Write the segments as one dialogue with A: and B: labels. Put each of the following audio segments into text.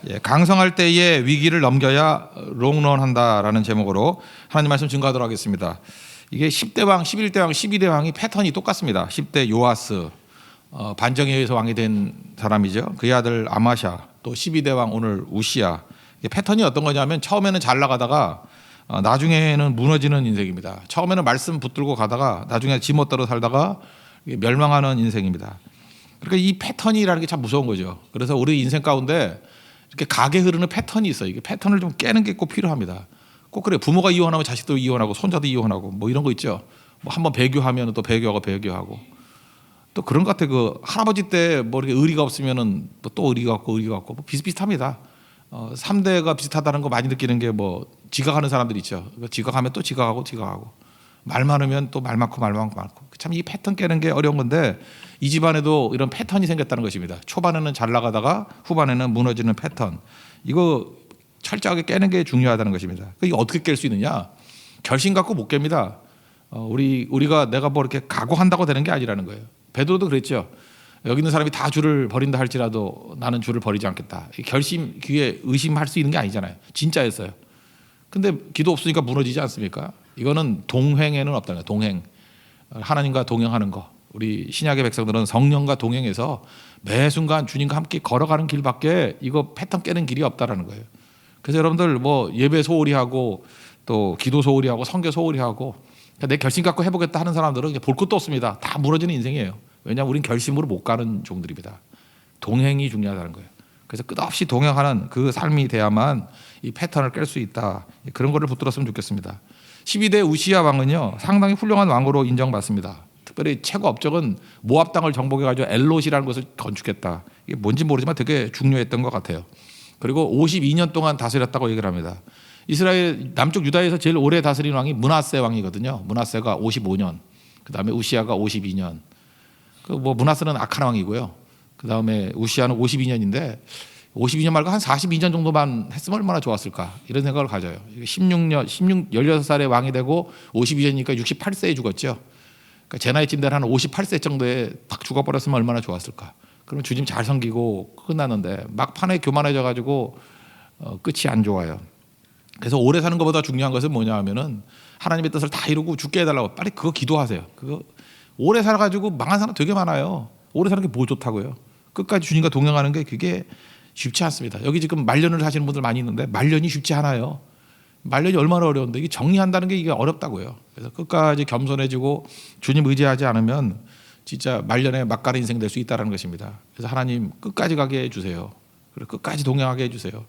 A: 예, 강성할 때의 위기를 넘겨야 롱런한다라는 제목으로 하나님 말씀 증거하도록 하겠습니다. 이게 10대 왕, 11대 왕, 12대 왕이 패턴이 똑같습니다. 10대 요아스, 반정에 의해서 왕이 된 사람이죠. 그의 아들 아마샤, 또 12대 왕 오늘 우시야. 패턴이 어떤 거냐면 처음에는 잘 나가다가 나중에는 무너지는 인생입니다. 처음에는 말씀 붙들고 가다가 나중에 지멋대로 살다가 멸망하는 인생입니다. 그러니까 이 패턴이라는 게 참 무서운 거죠. 그래서 우리 인생 가운데 이렇게 가게 흐르는 패턴이 있어요. 이게 패턴을 좀 깨는 게 꼭 필요합니다. 꼭 그래요. 부모가 이혼하면 자식도 이혼하고 손자도 이혼하고 뭐 이런 거 있죠. 뭐 한번 배교하면 또 배교하고 또 그런 것 같아. 그 할아버지 때 뭐 이렇게 의리가 없으면은 또 의리가 없고 뭐 비슷비슷합니다. 3대가 비슷하다는 거 많이 느끼는 게 뭐 지각하는 사람들 있죠. 지각하면 또 지각하고 말 많으면 또 말 많고 참 이 패턴 깨는 게 어려운 건데 이 집안에도 이런 패턴이 생겼다는 것입니다. 초반에는 잘 나가다가 후반에는 무너지는 패턴. 이거 철저하게 깨는 게 중요하다는 것입니다. 이게 어떻게 깰 수 있느냐? 결심 갖고 못 깹니다. 우리가 내가 뭐 이렇게 각오한다고 되는 게 아니라는 거예요. 베드로도 그랬죠. 여기 있는 사람이 다 주를 버린다 할지라도 나는 주를 버리지 않겠다. 결심 귀에 의심할 수 있는 게 아니잖아요. 진짜였어요. 근데 기도 없으니까 무너지지 않습니까? 이거는 동행에는 없다는 거예요. 동행. 하나님과 동행하는 거. 우리 신약의 백성들은 성령과 동행해서 매 순간 주님과 함께 걸어가는 길밖에 이거 패턴 깨는 길이 없다라는 거예요. 그래서 여러분들 뭐 예배 소홀히 하고 또 기도 소홀히 하고 선교 소홀히 하고 내 결심 갖고 해보겠다 하는 사람들은 볼 것도 없습니다. 다 무너지는 인생이에요. 왜냐하면 우린 결심으로 못 가는 종들입니다. 동행이 중요하다는 거예요. 그래서 끝없이 동행하는 그 삶이 돼야만 이 패턴을 깰 수 있다. 그런 거를 붙들었으면 좋겠습니다. 12대 우시야 왕은요 상당히 훌륭한 왕으로 인정받습니다. 특별히 최고 업적은 모압 땅을 정복해가지고 엘롯이라는 것을 건축했다. 이게 뭔지 모르지만 되게 중요했던 것 같아요. 그리고 52년 동안 다스렸다고 얘기를 합니다. 이스라엘 남쪽 유다에서 제일 오래 다스린 왕이 므낫세 왕이거든요. 므낫세가 55년, 그 다음에 우시야가 52년. 므낫세는 악한 왕이고요. 그 다음에 우시야는 52년인데 52년 말고 한 42년 정도만 했으면 얼마나 좋았을까 이런 생각을 가져요. 16살에 왕이 되고 52년이니까 68세에 죽었죠. 그러니까 제 나이쯤 되는 한 58세 정도에 딱 죽어버렸으면 얼마나 좋았을까. 그러면 주님 잘 섬기고 끝났는데 막판에 교만해져 가지고 끝이 안 좋아요. 그래서 오래 사는 것보다 중요한 것은 뭐냐 하면은 하나님의 뜻을 다 이루고 죽게 해달라고 빨리 그거 기도하세요. 그거 오래 살아가지고 망한 사람 되게 많아요. 오래 사는 게 뭐 좋다고요. 끝까지 주님과 동행하는 게 그게 쉽지 않습니다. 여기 지금 말년을 하시는 분들 많이 있는데 말년이 쉽지 않아요. 말년이 얼마나 어려운데 이게 정리한다는 게 이게 어렵다고요. 그래서 끝까지 겸손해지고 주님 의지하지 않으면 진짜 말년에 막가는 인생 될 수 있다는 것입니다. 그래서 하나님 끝까지 가게 해주세요. 그리고 끝까지 동행하게 해주세요.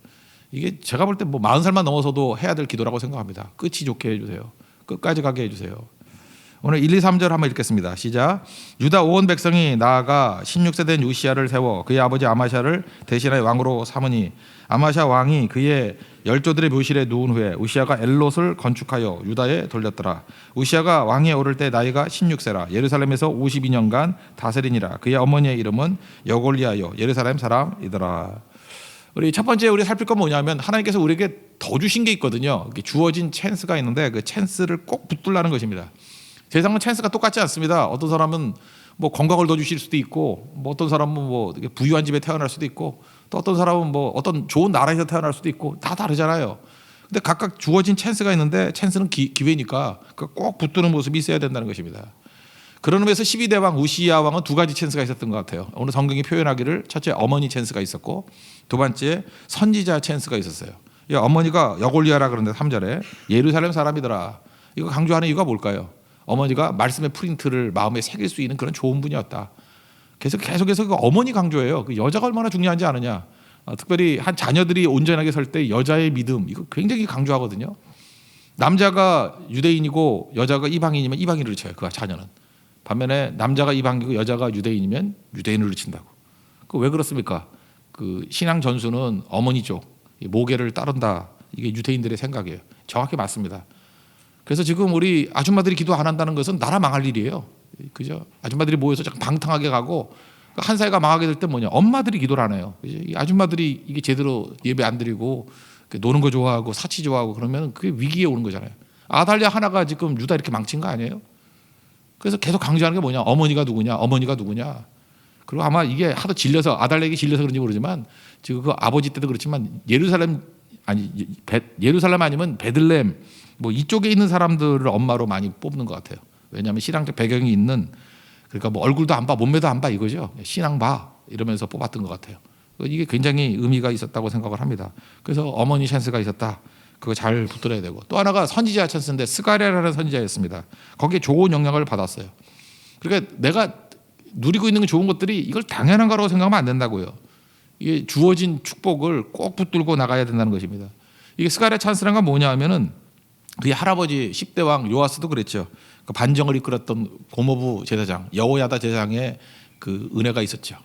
A: 이게 제가 볼 때 뭐 40살만 넘어서도 해야 될 기도라고 생각합니다. 끝이 좋게 해주세요. 끝까지 가게 해주세요. 오늘 1, 2, 3절 한번 읽겠습니다. 시작. 유다 온 백성이 나아가 16세 된 우시야를 세워 그의 아버지 아마샤를 대신하여 왕으로 삼으니 아마샤 왕이 그의 열조들의 묘실에 누운 후에 우시야가 엘롯을 건축하여 유다에 돌렸더라. 우시야가 왕위에 오를 때 나이가 16세라 예루살렘에서 52년간 다스리니라. 그의 어머니의 이름은 여골리아요 예루살렘 사람이더라. 우리 첫 번째 우리 살필 건 뭐냐면 하나님께서 우리에게 더 주신 게 있거든요. 주어진 찬스가 있는데 그 찬스를 꼭 붙들라는 것입니다. 세상은 찬스가 똑같지 않습니다. 어떤 사람은 뭐 건강을 더 주실 수도 있고, 뭐 어떤 사람은 뭐 부유한 집에 태어날 수도 있고, 또 어떤 사람은 뭐 어떤 좋은 나라에서 태어날 수도 있고, 다 다르잖아요. 근데 각각 주어진 찬스가 있는데 찬스는 기회니까 꼭 붙드는 모습이 있어야 된다는 것입니다. 그런 의미에서 12대 왕 우시야 왕은 두 가지 찬스가 있었던 것 같아요. 오늘 성경이 표현하기를 첫째 어머니 찬스가 있었고, 두 번째 선지자 찬스가 있었어요. 어머니가 여골리아라 그러는데 3절에 예루살렘 사람이더라. 이거 강조하는 이유가 뭘까요? 어머니가 말씀의 프린트를 마음에 새길 수 있는 그런 좋은 분이었다. 그래서 계속해서 그 어머니 강조해요. 그 여자가 얼마나 중요한지 아느냐. 특별히 한 자녀들이 온전하게 설 때 여자의 믿음 이거 굉장히 강조하거든요. 남자가 유대인이고 여자가 이방인이면 이방인을 쳐요. 그 자녀는. 반면에 남자가 이방인이고 여자가 유대인이면 유대인을 친다고. 그 왜 그렇습니까? 그 신앙 전수는 어머니 쪽 모계를 따른다. 이게 유대인들의 생각이에요. 정확히 맞습니다. 그래서 지금 우리 아줌마들이 기도 안 한다는 것은 나라 망할 일이에요. 그죠? 아줌마들이 모여서 방탕하게 가고 한 사회가 망하게 될 때 뭐냐? 엄마들이 기도를 안 해요. 이 아줌마들이 이게 제대로 예배 안 드리고 노는 거 좋아하고 사치 좋아하고 그러면 그게 위기에 오는 거잖아요. 아달랴 하나가 지금 유다 이렇게 망친 거 아니에요? 그래서 계속 강조하는 게 뭐냐? 어머니가 누구냐? 어머니가 누구냐? 그리고 아마 이게 하도 질려서 아달렉이 질려서 그런지 모르지만 지금 그 아버지 때도 그렇지만 예루살렘 아니면 베들레헴 뭐 이쪽에 있는 사람들을 엄마로 많이 뽑는 것 같아요. 왜냐하면 신앙적 배경이 있는, 그러니까 뭐 얼굴도 안 봐, 몸매도 안 봐 이거죠. 신앙 봐 이러면서 뽑았던 것 같아요. 이게 굉장히 의미가 있었다고 생각을 합니다. 그래서 어머니 찬스가 있었다. 그거 잘 붙들어야 되고, 또 하나가 선지자 찬스인데 스가랴라는 선지자였습니다. 거기에 좋은 영향을 받았어요. 그러니까 내가 누리고 있는 좋은 것들이 이걸 당연한 거라고 생각하면 안 된다고요. 이게 주어진 축복을 꼭 붙들고 나가야 된다는 것입니다. 이게 스가랴 찬스란 건 뭐냐 하면은 그의 할아버지 10대 왕 요아스도 그랬죠. 그 반정을 이끌었던 고모부 제사장 여호야다 제사장의 그 은혜가 있었죠.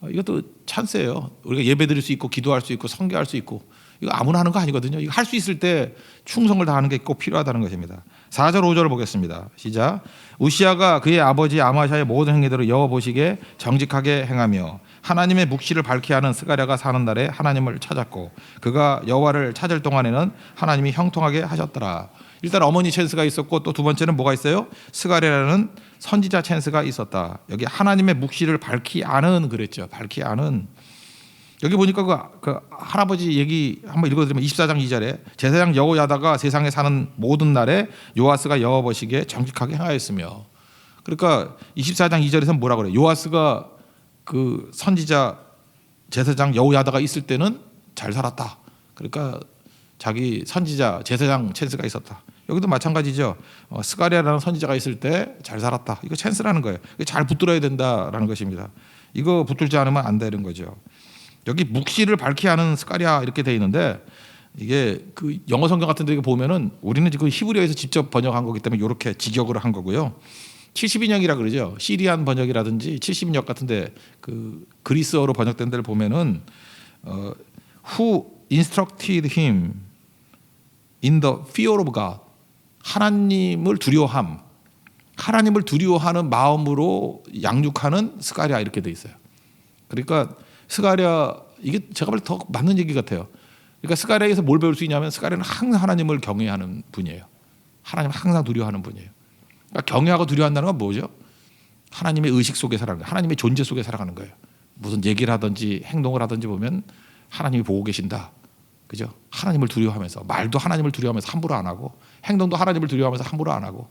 A: 이것도 찬스예요. 우리가 예배드릴 수 있고 기도할 수 있고 선교할 수 있고, 이거 아무나 하는 거 아니거든요. 이거 할 수 있을 때 충성을 다하는 게 꼭 필요하다는 것입니다. 4절 5절을 보겠습니다. 시작. 우시아가 그의 아버지 아마샤의 모든 행위대로 여호와 보시기에 정직하게 행하며 하나님의 묵시를 밝히 하는 스가랴가 사는 날에 하나님을 찾았고 그가 여호와를 찾을 동안에는 하나님이 형통하게 하셨더라. 일단 어머니 찬스가 있었고, 또 두 번째는 뭐가 있어요? 스가랴라는 선지자 찬스가 있었다. 여기 하나님의 묵시를 밝히 아는 그랬죠. 밝히 아는. 여기 보니까 그 할아버지 얘기 한번 읽어드리면 24장 2절에 제사장 여호야다가 세상에 사는 모든 날에 요아스가 여호와 보시기에 정직하게 행하였으며, 그러니까 24장 2절에서 뭐라 그래요? 요아스가 그 선지자 제사장 여호야다가 있을 때는 잘 살았다. 그러니까 자기 선지자 제사장 찬스가 있었다. 여기도 마찬가지죠. 스가랴라는 선지자가 있을 때 잘 살았다. 이거 찬스라는 거예요. 잘 붙들어야 된다라는 것입니다. 이거 붙들지 않으면 안 되는 거죠. 여기 묵시를 밝히 하는 스가랴 이렇게 돼 있는데, 이게 그 영어 성경 같은 데 보면은 우리는 지금 히브리어에서 직접 번역한 거기 때문에 이렇게 직역을 한 거고요. 70인역이라 그러죠. 시리안 번역이라든지 70인역 같은데 그 그리스어로 번역된 데를 보면은 Who instructed him in the fear of God, 하나님을 두려워함, 하나님을 두려워하는 마음으로 양육하는 스가랴 이렇게 돼 있어요. 그러니까 스가랴, 이게 제가 볼 때 더 맞는 얘기 같아요. 그러니까 스가랴에서 뭘 배울 수 있냐면 스가랴는 항상 하나님을 경외하는 분이에요. 하나님을 항상 두려워하는 분이에요. 그러니까 경외하고 두려워한다는 건 뭐죠? 하나님의 의식 속에 살아가는 거예요. 하나님의 존재 속에 살아가는 거예요. 무슨 얘기를 하든지 행동을 하든지 보면 하나님이 보고 계신다. 그죠? 하나님을 두려워하면서, 말도 하나님을 두려워하면서 함부로 안 하고, 행동도 하나님을 두려워하면서 함부로 안 하고.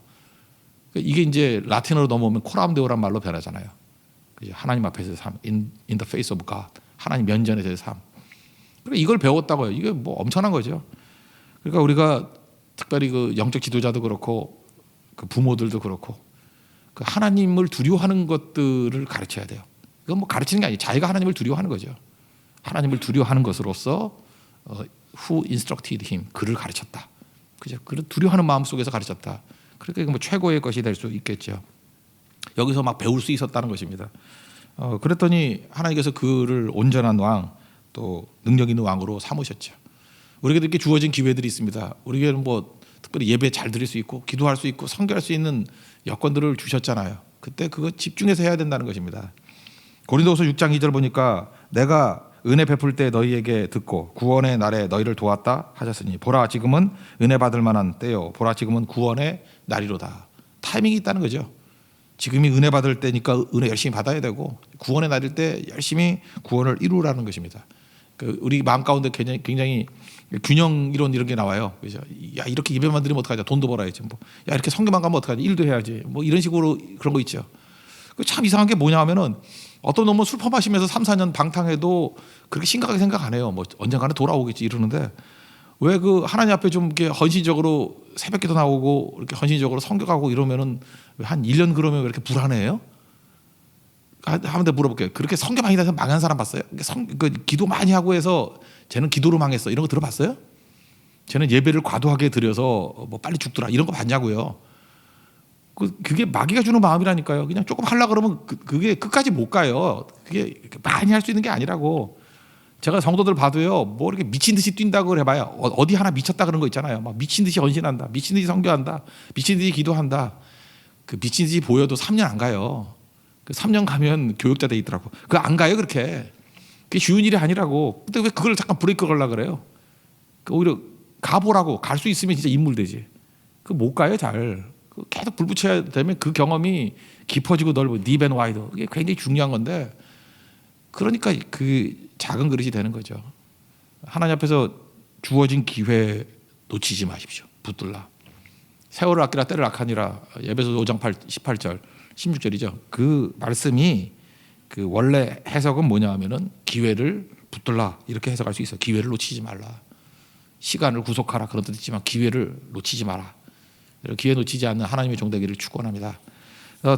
A: 이게 이제 라틴어로 넘어오면 코람데오란 말로 변하잖아요. 그죠? 하나님 앞에서의 삶, in the face of God, 하나님 면전에서의 삶. 그러니까 이걸 배웠다고요. 이게 뭐 엄청난 거죠. 그러니까 우리가 특별히 그 영적 지도자도 그렇고 그 부모들도 그렇고 그 하나님을 두려워하는 것들을 가르쳐야 돼요. 이건 뭐 가르치는 게 아니에요. 자기가 하나님을 두려워하는 거죠. 하나님을 두려워하는 것으로서 who instructed him, 그를 가르쳤다. 그죠? 그를 두려워하는 마음 속에서 가르쳤다. 그러니까 뭐 최고의 것이 될 수 있겠죠. 여기서 막 배울 수 있었다는 것입니다. 그랬더니 하나님께서 그를 온전한 왕, 또 능력 있는 왕으로 삼으셨죠. 우리에게 이렇게 주어진 기회들이 있습니다. 우리에게는 뭐 특별히 예배 잘 드릴 수 있고 기도할 수 있고 선교할 수 있는 여건들을 주셨잖아요. 그때 그거 집중해서 해야 된다는 것입니다. 고린도후서 6장 2절 보니까 내가 은혜 베풀 때 너희에게 듣고 구원의 날에 너희를 도왔다 하셨으니 보라 지금은 은혜 받을 만한 때요, 보라 지금은 구원의 날이로다. 타이밍이 있다는 거죠. 지금이 은혜 받을 때니까 은혜 열심히 받아야 되고, 구원의 날일 때 열심히 구원을 이루라는 것입니다. 우리 마음 가운데 굉장히 균형 이론 이런 게 나와요. 그죠? 야, 이렇게 예배만 드리면 어떡하지? 돈도 벌어야지. 뭐, 야, 이렇게 선교만 가면 어떡하지? 일도 해야지. 뭐 이런 식으로 그런 거 있죠. 참 이상한 게 뭐냐 하면은 어떤 놈은 술 퍼마시면서 3, 4년 방탕해도 그렇게 심각하게 생각 안 해요. 뭐 언젠가는 돌아오겠지 이러는데, 왜 그 하나님 앞에 좀 이렇게 헌신적으로 새벽기도 나오고 이렇게 헌신적으로 선교가고 이러면은 한 1년 그러면 왜 이렇게 불안해요? 한번 물어볼게요. 그렇게 선교 많이 다녀서 망한 사람 봤어요? 기도 많이 하고 해서 쟤는 기도로 망했어, 이런 거 들어봤어요? 쟤는 예배를 과도하게 드려서 뭐 빨리 죽더라, 이런 거 봤냐고요? 그게 마귀가 주는 마음이라니까요. 그냥 조금 하려고 그러면 그게 끝까지 못 가요. 그게 많이 할 수 있는 게 아니라고. 제가 성도들 봐도요, 뭐 이렇게 미친 듯이 뛴다고 해봐야 어디 하나 미쳤다 그런 거 있잖아요. 막 미친 듯이 헌신한다, 미친 듯이 선교한다, 미친 듯이 기도한다. 그 미친 듯이 보여도 3년 안 가요. 그 3년 가면 교육자 돼 있더라고. 그거 안 가요 그렇게. 그게 쉬운 일이 아니라고. 근데 왜 그걸 잠깐 브레이크 걸려고 그래요? 오히려 가보라고. 갈 수 있으면 진짜 인물되지. 그 못 가요 잘. 계속 불 붙여야 되면 그 경험이 깊어지고 넓어, 딥 앤 와이드. 이게 굉장히 중요한 건데 그러니까 그 작은 그릇이 되는 거죠. 하나님 앞에서 주어진 기회 놓치지 마십시오. 붙들라. 세월을 아끼라 때를 악하니라. 에베소 5장 18절 16절이죠. 그 말씀이 그 원래 해석은 뭐냐 하면은 기회를 붙들라 이렇게 해석할 수 있어요. 기회를 놓치지 말라. 시간을 구속하라 그런 뜻이지만 기회를 놓치지 마라. 기회 놓치지 않는 하나님의 종되기를 축원합니다.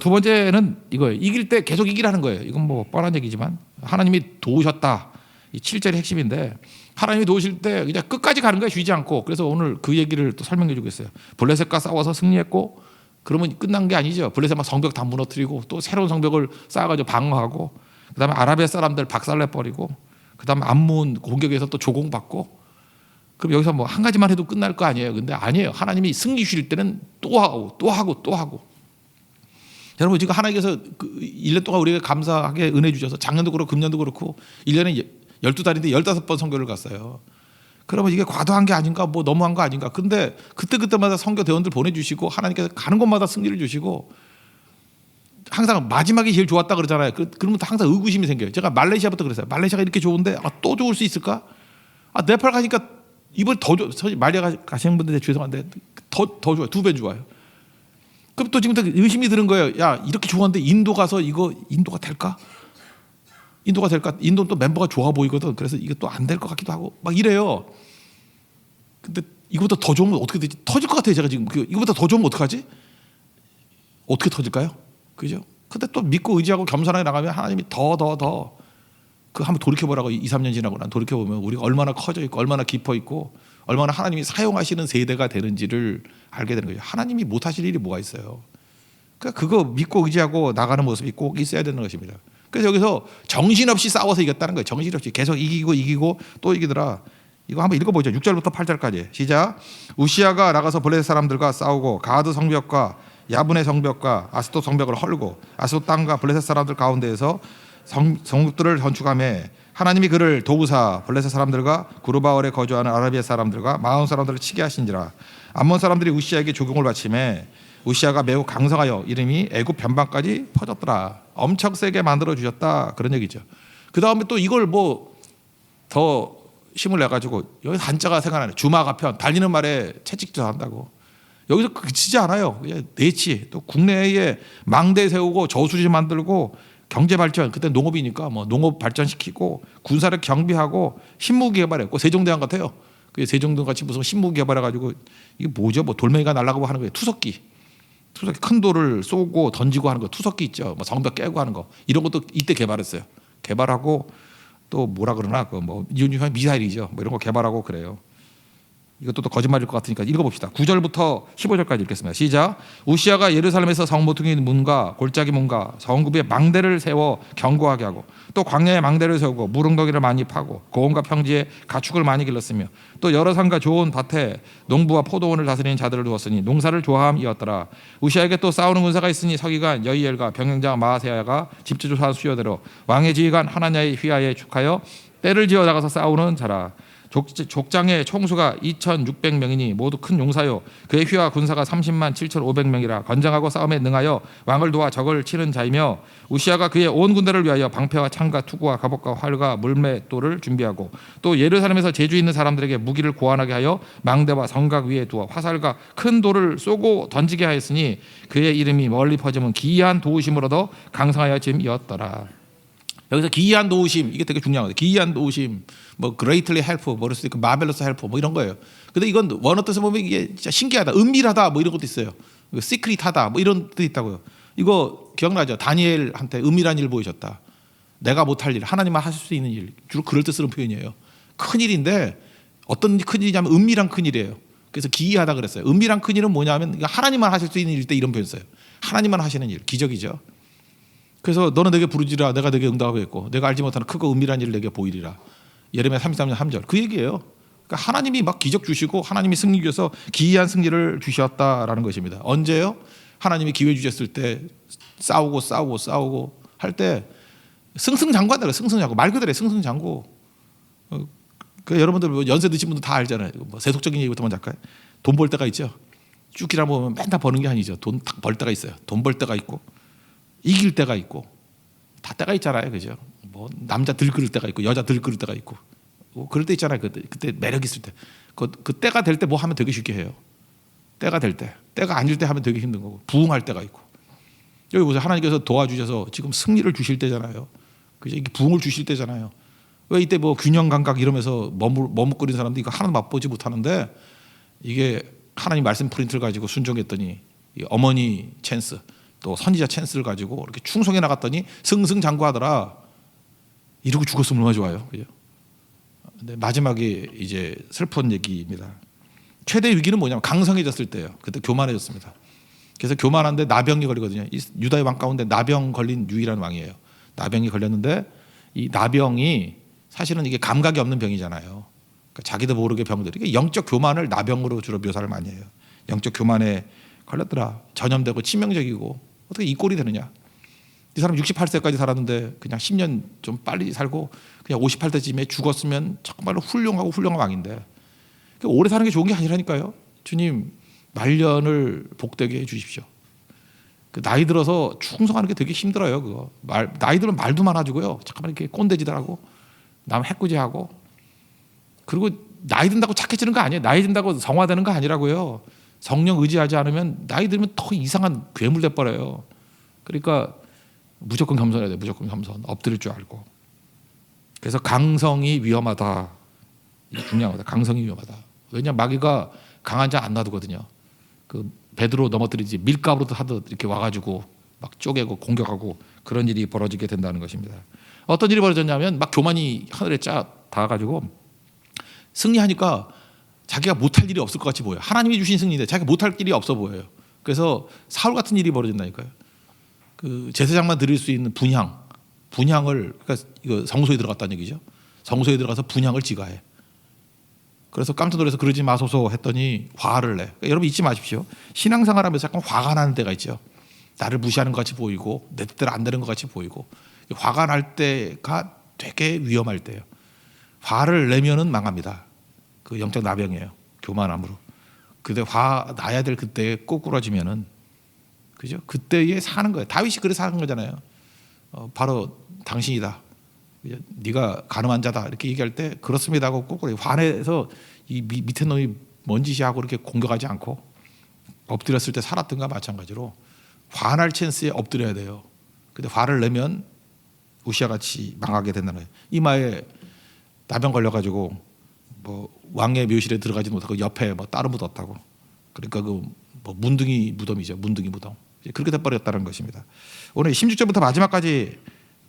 A: 두 번째는 이거예요. 이길 때 계속 이기라는 거예요. 이건 뭐 뻔한 얘기지만 하나님이 도우셨다. 이 7절의 핵심인데 하나님이 도우실 때 그냥 끝까지 가는 거예요. 쉬지 않고. 그래서 오늘 그 얘기를 또 설명해 주고 있어요. 블레셋과 싸워서 승리했고 그러면 끝난 게 아니죠. 블레셋 막 성벽 다 무너뜨리고 또 새로운 성벽을 쌓아가지고 방어하고 그다음에 아라비아 사람들 박살내버리고 그다음에 암몬 공격에서 또 조공받고 그럼 여기서 뭐 한 가지만 해도 끝날 거 아니에요. 근데 아니에요. 하나님이 승리 주실 때는 또 하고 또 하고 또 하고. 여러분 지금 하나님께서 그 1년 동안 우리가 감사하게 은혜 주셔서 작년도 그렇고 금년도 그렇고 1년에 12달인데 15번 선교를 갔어요. 그러면 이게 과도한 게 아닌가 뭐 너무한 거 아닌가. 근데 그때마다 선교 대원들 보내주시고 하나님께서 가는 곳마다 승리를 주시고 항상 마지막이 제일 좋았다 그러잖아요. 그러면 항상 의구심이 생겨요. 제가 말레이시아부터 그랬어요. 말레이시아가 이렇게 좋은데 또 좋을 수 있을까? 네팔 가니까 이번에 더 말레이시아 가시는 분들 죄송한데 더 좋아요. 2배 좋아요. 그럼 또 지금 의심이 드는 거예요. 야 이렇게 좋았는데 인도 가서 이거 인도가 될까? 인도가 될까? 인도는 또 멤버가 좋아 보이거든. 그래서 이게 또 안 될 것 같기도 하고 막 이래요. 근데 이거보다 더 좋으면 어떻게 되지? 터질 것 같아요. 제가 지금 이거보다 더 좋으면 어떡하지? 어떻게 터질까요? 그죠? 근데 또 믿고 의지하고 겸손하게 나가면 하나님이 더 그 한번 돌이켜보라고 2, 3년 지나고 난 돌이켜보면 우리가 얼마나 커져 있고 얼마나 깊어 있고 얼마나 하나님이 사용하시는 세대가 되는지를 알게 되는 거죠. 하나님이 못하실 일이 뭐가 있어요. 그러니까 그거 믿고 의지하고 나가는 모습이 꼭 있어야 되는 것입니다. 그래서 여기서 정신없이 싸워서 이겼다는 거예요. 정신없이 계속 이기고 또 이기더라. 이거 한번 읽어보죠. 6절부터 8절까지 시작. 우시아가 나가서 블레셋 사람들과 싸우고 가드 성벽과 야분의 성벽과 아스돗 성벽을 헐고 아스돗 땅과 블레셋 사람들 가운데에서 성읍들을 건축하며 하나님이 그를 도우사 블레셋 사람들과 구르바월에 거주하는 아라비아 사람들과 마온 사람들을 치게 하신지라. 암몬 사람들이 우시아에게 조공을 바치매 우시아가 매우 강성하여 이름이 애굽 변방까지 퍼졌더라. 엄청 세게 만들어 주셨다 그런 얘기죠. 그 다음에 또 이걸 뭐 더 힘을 내 가지고 여기 한자가 생각나네. 주마가편 달리는 말에 채찍질 한다고. 여기서 그치지 않아요. 내치 또 국내에 망대 세우고 저수지 만들고 경제 발전 그때 농업이니까 뭐 농업 발전시키고 군사력 경비하고 신무기 개발했고 세종대왕 같아요. 그 세종대왕 같이 무슨 신무기 개발해가지고 이게 뭐죠? 뭐 돌멩이가 날아가고 하는 거예요. 투석기 큰 돌을 쏘고 던지고 하는 거 투석기 있죠. 뭐 성벽 깨고 하는 거 이런 것도 이때 개발했어요. 개발하고 또 뭐라 그러나 그 뭐 미사일이죠. 뭐 이런 거 개발하고 그래요. 이것도 또 거짓말일 것 같으니까 읽어봅시다. 9절부터 15절까지 읽겠습니다. 시작. 우시아가 예루살렘에서 성 모퉁이 문과 골짜기 문과 성읍에 망대를 세워 견고하게 하고 또 광야에 망대를 세우고 무릉덩이를 많이 파고 고원과 평지에 가축을 많이 길렀으며 또 여러 산과 좋은 밭에 농부와 포도원을 다스리는 자들을 두었으니 농사를 좋아함이었더라. 우시아에게 또 싸우는 군사가 있으니 서기관 여이엘과 병행자 마아세야가 집주조사한 수요대로 왕의 지휘관 하나냐의 휘하에 축하여 때를 지어 나가서 싸우는 자라. 족장의 총수가 2,600명이니 모두 큰 용사요 그의 휘하 군사가 30만 7,500명이라 건장하고 싸움에 능하여 왕을 도와 적을 치는 자이며 우시아가 그의 온 군대를 위하여 방패와 창과 투구와 갑옷과 활과 물맷돌을 준비하고 또 예루살렘에서 재주 있는 사람들에게 무기를 고안하게 하여 망대와 성각 위에 두어 화살과 큰 돌을 쏘고 던지게 하였으니 그의 이름이 멀리 퍼지면 기이한 도우심을 얻어 강성하여짐이었더라. 여기서 기이한 도우심 이게 되게 중요한 거예요. 기이한 도우심, 뭐 greatly help, 뭐를 수도 있고 marvelous help, 뭐 이런 거예요. 근데 이건 원어 뜻을 보면 이게 진짜 신기하다, 은밀하다, 뭐 이런 것도 있어요. secret하다, 뭐 이런 뜻이 있다고요. 이거 기억나죠? 다니엘한테 은밀한 일 보이셨다. 내가 못할 일, 하나님만 하실 수 있는 일, 주로 그럴 때 쓰는 표현이에요. 큰 일인데 어떤 큰 일이냐면 은밀한 큰 일이에요. 그래서 기이하다 그랬어요. 은밀한 큰 일은 뭐냐면 하나님만 하실 수 있는 일 때 이런 표현 써요. 하나님만 하시는 일, 기적이죠. 그래서 너는 내게 부르지라 내가 내게 응답하겠고 내가 알지 못하는 크고 은밀한 일을 내게 보이리라. 예레미야 33년 3절 그 얘기예요. 그러니까 하나님이 막 기적 주시고 하나님이 승리 주셔서 기이한 승리를 주셨다라는 것입니다. 언제요? 하나님이 기회 주셨을 때 싸우고 할 때 승승장구한다. 승승장구 말 그대로 승승장구. 그 여러분들 뭐 연세 드신 분들 다 알잖아요. 뭐 세속적인 얘기부터 먼저 할까요? 돈 벌 때가 있죠. 쭉이라 보면 맨날 버는 게 아니죠. 돈 벌 때가 있어요. 돈 벌 때가 있고 이길 때가 있고 다 때가 있잖아요. 그죠? 뭐 남자 들끓을 때가 있고 여자 들끓을 때가 있고 뭐 그럴 때 있잖아요. 그때 매력 있을 때. 그 때가 될 때 뭐 하면 되게 쉽게 해요. 때가 될 때. 때가 아닐 때 하면 되게 힘든 거고 부흥할 때가 있고. 여기 보세요. 하나님께서 도와주셔서 지금 승리를 주실 때잖아요. 그죠? 이게 부흥을 주실 때잖아요. 왜 이때 뭐 균형 감각 이러면서 머뭇거리는 사람들 이거 하나도 맛보지 못하는데 이게 하나님 말씀 프린트를 가지고 순종했더니 어머니 찬스 또 선지자 찬스를 가지고 이렇게 충성해 나갔더니 승승장구하더라. 이러고 죽었으면 얼마나 좋아요. 그죠? 근데 마지막에 이제 슬픈 얘기입니다. 최대 위기는 뭐냐면 강성해졌을 때예요. 그때 교만해졌습니다. 그래서 교만한데 나병이 걸리거든요. 유다의 왕 가운데 나병 걸린 유일한 왕이에요. 나병이 걸렸는데 이 나병이 사실은 이게 감각이 없는 병이잖아요. 그러니까 자기도 모르게 병들이. 그러니까 영적 교만을 나병으로 주로 묘사를 많이 해요. 영적 교만에 걸렸더라. 전염되고 치명적이고 어떻게 이 꼴이 되느냐. 이 사람 68세까지 살았는데 그냥 10년 좀 빨리 살고 그냥 58세쯤에 죽었으면 정말로 훌륭한 왕인데 그러니까 오래 사는 게 좋은 게 아니라니까요. 주님 말년을 복되게 해주십시오. 나이 들어서 충성하는 게 되게 힘들어요. 그거 나이 들면 말도 많아지고요. 잠깐만 이렇게 꼰대지들하고 남 해꾸지하고 그리고 나이 든다고 착해지는 거 아니에요. 나이 든다고 성화되는 거 아니라고요. 성령 의지하지 않으면 나이 들면 더 이상한 괴물 돼버려요. 그러니까 무조건 겸손해야 돼. 무조건 겸손. 엎드릴 줄 알고. 그래서 강성이 위험하다. 이게 중요한 거다. 강성이 위험하다. 왜냐 마귀가 강한 자 안 놔두거든요. 그 베드로 넘어뜨리지 밀가루도 하듯 이렇게 와가지고 막 쪼개고 공격하고 그런 일이 벌어지게 된다는 것입니다. 어떤 일이 벌어졌냐면 막 교만이 하늘에 닿아가지고 승리하니까 자기가 못할 일이 없을 것 같이 보여요. 하나님이 주신 승리인데 자기가 못할 일이 없어 보여요. 그래서 사울 같은 일이 벌어진다니까요. 그 제사장만 드릴 수 있는 분향을 그러니까 이거 성소에 들어갔다는 얘기죠. 성소에 들어가서 분향을 지가해. 그래서 깜짝 놀라서 그러지 마소서 했더니 화를 내. 그러니까 여러분 잊지 마십시오. 신앙생활하면서 약간 화가 나는 때가 있죠. 나를 무시하는 것 같이 보이고 내 뜻대로 안 되는 것 같이 보이고 화가 날 때가 되게 위험할 때예요. 화를 내면은 망합니다. 그 영적 나병이에요. 교만함으로. 그때 화 나야 될 그때에 꼬꾸라지면은 그죠? 그때에 사는 거예요. 다윗이 그래 사는 거잖아요. 바로 당신이다. 네가 가늠한 자다 이렇게 얘기할 때 그렇습니다 하고 꼬꾸라 화내서 이 밑에 놈이 뭔 짓이야 하고 이렇게 공격하지 않고 엎드렸을 때 살았던 것과 마찬가지로 화날 찬스에 엎드려야 돼요. 근데 화를 내면 우시아같이 망하게 된다는 거예요. 이마에 나병 걸려가지고 뭐 왕의 묘실에 들어가지 못하고 옆에 뭐 따로 묻었다고. 그러니까 그 뭐 문둥이 무덤이죠. 문둥이 무덤. 그렇게 돼버렸다는 것입니다. 오늘 16절부터 마지막까지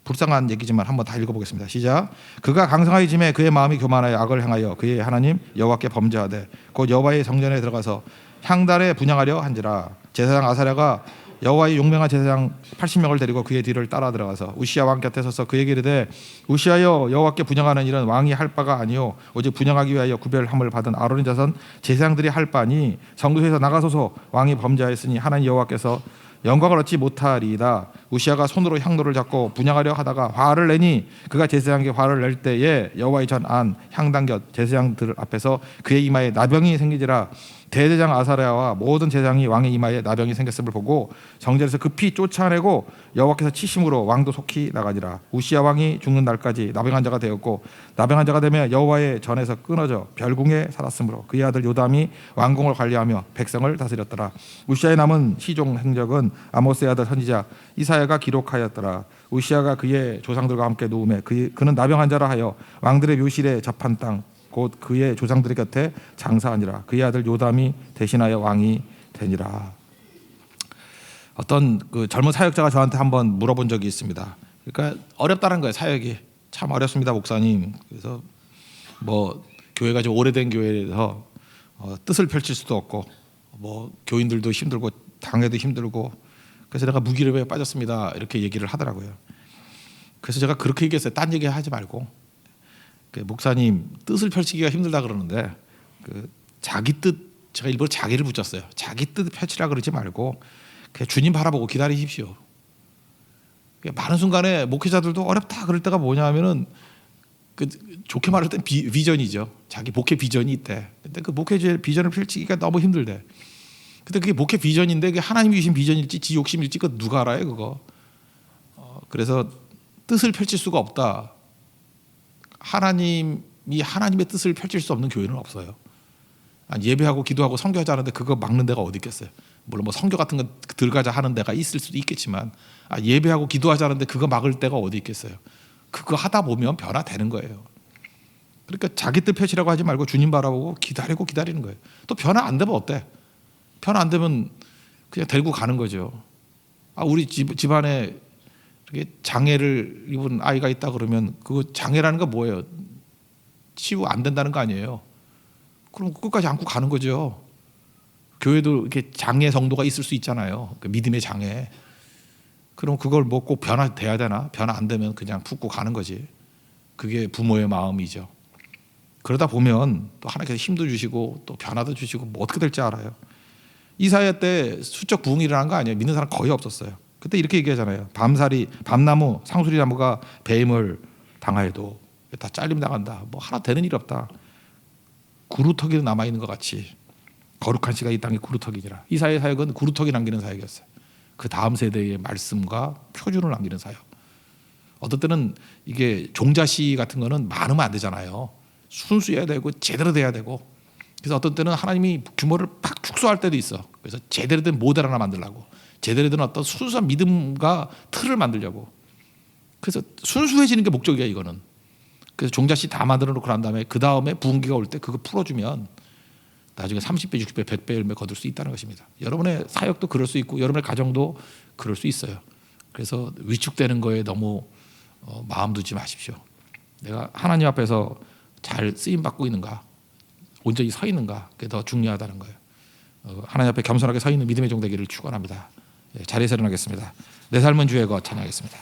A: 불쌍한 얘기지만 한번 다 읽어보겠습니다. 시작. 그가 강성하여 짐에 그의 마음이 교만하여 악을 행하여 그의 하나님 여호와께 범죄하되 곧 여호와의 성전에 들어가서 향단에 분향하려 한지라. 제사장 아사랴가 여호와의 용맹한 제사장 80명을 데리고 그의 뒤를 따라 들어가서 우시아 왕 곁에 서서 그에게 이르되 우시아여 여호와께 분향하는 일은 왕이 할 바가 아니요 오직 분향하기 위하여 구별함을 받은 아론의 자손 제사장들이 할 바니 성소에서 나가소서. 왕이 범죄하였으니 하나님 여호와께서 영광을 얻지 못하리이다. 우시아가 손으로 향로를 잡고 분향하려 하다가 화를 내니 그가 제사장에게 화를 낼 때에 여호와의 전 안 향단 곁 제사장들 앞에서 그의 이마에 나병이 생기지라. 대제장 아사랴와 모든 제사장이 왕의 이마에 나병이 생겼음을 보고 정전에서 급히 쫓아내고 여호와께서 치심으로 왕도 속히 나가니라. 우시아 왕이 죽는 날까지 나병한 자가 되었고 나병한 자가 되며 여호와의 전에서 끊어져 별궁에 살았으므로 그의 아들 요담이 왕궁을 관리하며 백성을 다스렸더라. 우시아의 남은 시종 행적은 아모스의 아들 선지자 이사야가 기록하였더라. 우시아가 그의 조상들과 함께 누우매 그는 나병한 자라 하여 왕들의 묘실에 접한 땅 곧 그의 조상들의 곁에 장사하니라. 그의 아들 요담이 대신하여 왕이 되니라. 어떤 그 젊은 사역자가 저한테 한번 물어본 적이 있습니다. 그러니까 어렵다는 거예요. 사역이 참 어렵습니다, 목사님. 그래서 뭐 교회가 좀 오래된 교회에서 뜻을 펼칠 수도 없고 뭐 교인들도 힘들고 당회도 힘들고 그래서 내가 무기력에 빠졌습니다. 이렇게 얘기를 하더라고요. 그래서 제가 그렇게 얘기했어요. 딴 얘기 하지 말고. 목사님 뜻을 펼치기가 힘들다 그러는데 그 자기 뜻 제가 일부러 자기를 붙였어요. 자기 뜻 펼치라 그러지 말고 그냥 주님 바라보고 기다리십시오. 많은 순간에 목회자들도 어렵다 그럴 때가 뭐냐면은 그 좋게 말할 땐 비전이죠. 자기 목회 비전이 있대. 근데 그 목회 비전을 펼치기가 너무 힘들대. 근데 그게 목회 비전인데 그게 하나님이 주신 비전일지 지 욕심일지 그 누가 알아요 그거. 그래서 뜻을 펼칠 수가 없다. 하나님이 하나님의 뜻을 펼칠 수 없는 교회는 없어요. 예배하고 기도하고 선교하자 하는데 그거 막는 데가 어디 있겠어요. 물론 뭐 선교 같은 거 들어가자 하는 데가 있을 수도 있겠지만 예배하고 기도하자 하는데 그거 막을 데가 어디 있겠어요. 그거 하다 보면 변화되는 거예요. 그러니까 자기 뜻 펼치라고 하지 말고 주님 바라보고 기다리고 기다리는 거예요. 또 변화 안 되면 어때? 변화 안 되면 그냥 데리고 가는 거죠. 우리 집안에 이렇게 장애를 입은 아이가 있다 그러면 그 장애라는 건 뭐예요? 치유 안 된다는 거 아니에요. 그럼 끝까지 안고 가는 거죠. 교회도 이렇게 장애 정도가 있을 수 있잖아요. 그 믿음의 장애. 그럼 그걸 뭐 꼭 변화돼야 되나? 변화 안 되면 그냥 품고 가는 거지. 그게 부모의 마음이죠. 그러다 보면 또 하나님께서 힘도 주시고 또 변화도 주시고 뭐 어떻게 될지 알아요. 이사야 때 수적 부흥이 일어난 거 아니에요. 믿는 사람 거의 없었어요. 그때 이렇게 얘기하잖아요. 밤나무 상수리나무가 뱀을 당하여도 다 잘림 나간다. 뭐 하나 되는 일 없다. 구루터기로 남아 있는 것 같이 거룩한 씨가 이 땅에 구루터기니라. 이사야의 사역은 구루터기 남기는 사역이었어요. 그 다음 세대의 말씀과 표준을 남기는 사역. 어떤 때는 이게 종자시 같은 거는 많으면 안 되잖아요. 순수해야 되고 제대로 돼야 되고. 그래서 어떤 때는 하나님이 규모를 팍 축소할 때도 있어. 그래서 제대로 된 모델 하나 만들려고, 제대로 된 어떤 순수한 믿음과 틀을 만들려고. 그래서 순수해지는 게 목적이야 이거는. 그래서 종자씨 다 만들어 놓고 난 다음에 그 다음에 부흥기가 올 때 그거 풀어주면 나중에 30배, 60배, 100배 열매 거둘 수 있다는 것입니다. 여러분의 사역도 그럴 수 있고 여러분의 가정도 그럴 수 있어요. 그래서 위축되는 거에 너무 마음 두지 마십시오. 내가 하나님 앞에서 잘 쓰임 받고 있는가, 온전히 서 있는가, 그게 더 중요하다는 거예요. 하나님 앞에 겸손하게 서 있는 믿음의 종 되기를 축원합니다. 자리에서 일어나겠습니다. 내 삶은 주의 것 찬양하겠습니다.